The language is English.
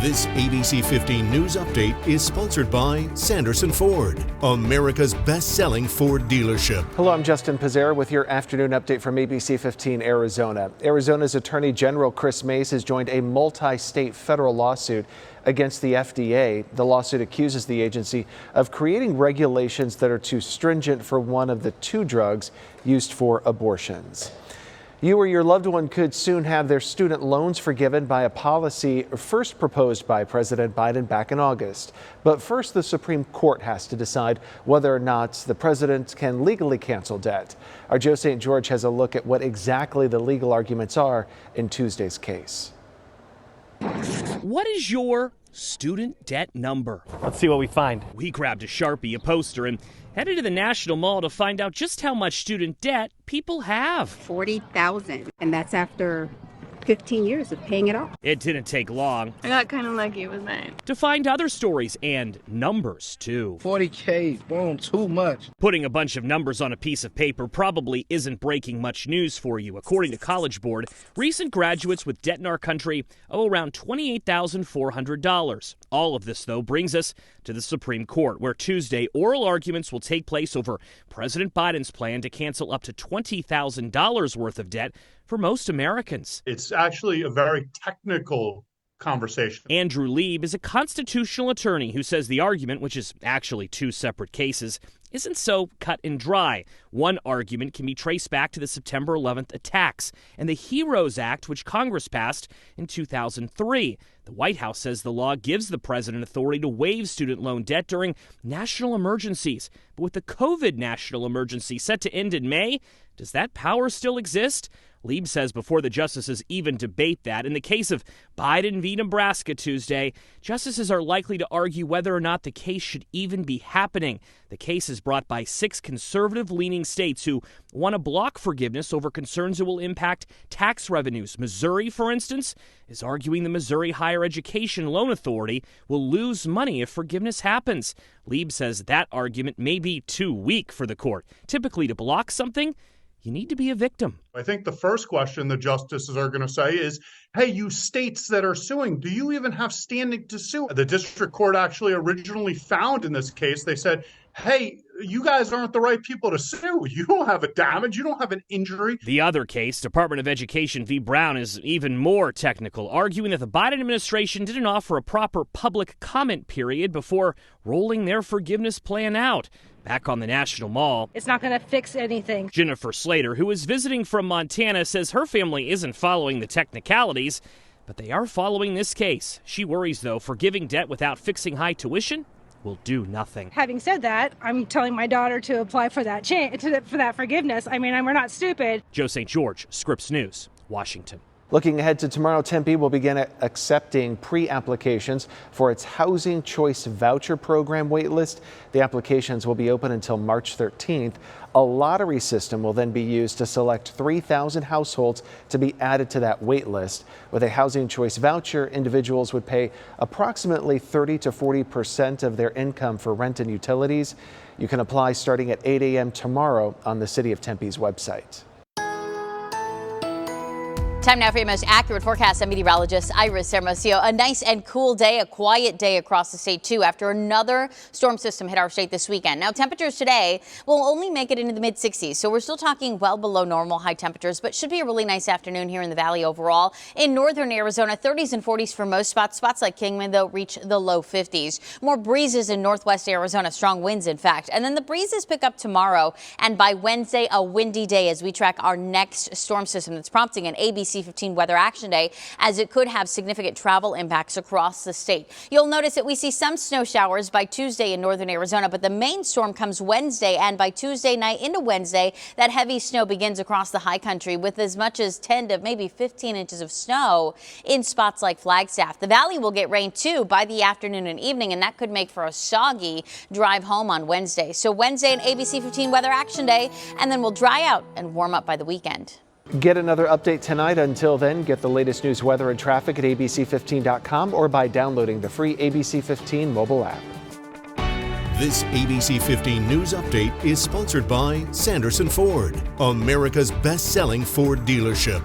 This ABC 15 News Update is sponsored by Sanderson Ford, America's best-selling Ford dealership. Hello, I'm Justin Pizzera with your afternoon update from ABC 15 Arizona. Arizona's Attorney General Chris Mays has joined a multi-state federal lawsuit against the FDA. The lawsuit accuses the agency of creating regulations that are too stringent for one of the two drugs used for abortions. You or your loved one could soon have their student loans forgiven by a policy first proposed by President Biden back in August. But first, the Supreme Court has to decide whether or not the president can legally cancel debt. Our Joe St. George has a look at what exactly the legal arguments are in Tuesday's case. What is your student debt number? Let's see what we find. We grabbed a Sharpie, a poster, and headed to the National Mall to find out just how much student debt people have. $40,000, and that's after 15 years of paying it off. It didn't take long. I got kind of lucky with mine. To find other stories and numbers, too. 40K, boom, too much. Putting a bunch of numbers on a piece of paper probably isn't breaking much news for you. According to College Board, recent graduates with debt in our country owe around $28,400. All of this, though, brings us to the Supreme Court, where Tuesday oral arguments will take place over President Biden's plan to cancel up to $20,000 worth of debt for most Americans. It's actually a very technical conversation. Andrew Lieb is a constitutional attorney who says the argument, which is actually two separate cases, isn't so cut and dry. One argument can be traced back to the September 11th attacks and the HEROES Act, which Congress passed in 2003. The White House says the law gives the president authority to waive student loan debt during national emergencies. But with the COVID national emergency set to end in May, does that power still exist? Lieb says before the justices even debate that, in the case of Biden v. Nebraska Tuesday, justices are likely to argue whether or not the case should even be happening. The case is brought by 6 conservative-leaning states who want to block forgiveness over concerns it will impact tax revenues. Missouri, for instance, is arguing the Missouri Higher Education Loan Authority will lose money if forgiveness happens. Lieb says that argument may be too weak for the court. Typically, to block something, you need to be a victim. I think the first question the justices are going to say is, hey, you states that are suing, do you even have standing to sue? The district court actually originally found in this case, they said, hey, you guys aren't the right people to sue. You don't have a damage. You don't have an injury. The other case, Department of Education v. Brown, is even more technical, arguing that the Biden administration didn't offer a proper public comment period before rolling their forgiveness plan out. Back on the National Mall, It's not going to fix anything. Jennifer Slater, who is visiting from Montana, says her family isn't following the technicalities, but they are following this case. She worries, though, forgiving debt without fixing high tuition will do nothing. Having said that, I'm telling my daughter to apply for that for that forgiveness. I mean, we're not stupid. Joe St. George, Scripps News, Washington. Looking ahead to tomorrow, Tempe will begin accepting pre-applications for its Housing Choice Voucher Program waitlist. The applications will be open until March 13th. A lottery system will then be used to select 3,000 households to be added to that waitlist. With a Housing Choice Voucher, individuals would pay approximately 30 to 40% of their income for rent and utilities. You can apply starting at 8 a.m. tomorrow on the City of Tempe's website. Time now for your most accurate forecast. I'm meteorologist Iris Hermosillo. A nice and cool day, a quiet day across the state, too, after another storm system hit our state this weekend. Now, temperatures today will only make it into the mid-60s, so we're still talking well below normal high temperatures, but should be a really nice afternoon here in the valley overall. In northern Arizona, 30s and 40s for most spots. Spots like Kingman, though, reach the low 50s. More breezes in northwest Arizona, strong winds, in fact. And then the breezes pick up tomorrow, and by Wednesday, a windy day as we track our next storm system that's prompting an ABC15 Weather Action Day, as it could have significant travel impacts across the state. You'll notice that we see some snow showers by Tuesday in northern Arizona, but the main storm comes Wednesday, and by Tuesday night into Wednesday, that heavy snow begins across the high country with as much as 10 to maybe 15 inches of snow in spots like Flagstaff. The valley will get rain too by the afternoon and evening, and that could make for a soggy drive home on Wednesday. So Wednesday an ABC 15 Weather Action Day, and then we'll dry out and warm up by the weekend. Get another update tonight. Until then, get the latest news, weather, and traffic at abc15.com or by downloading the free ABC 15 mobile app. This ABC 15 News Update is sponsored by Sanderson Ford, America's best-selling Ford dealership.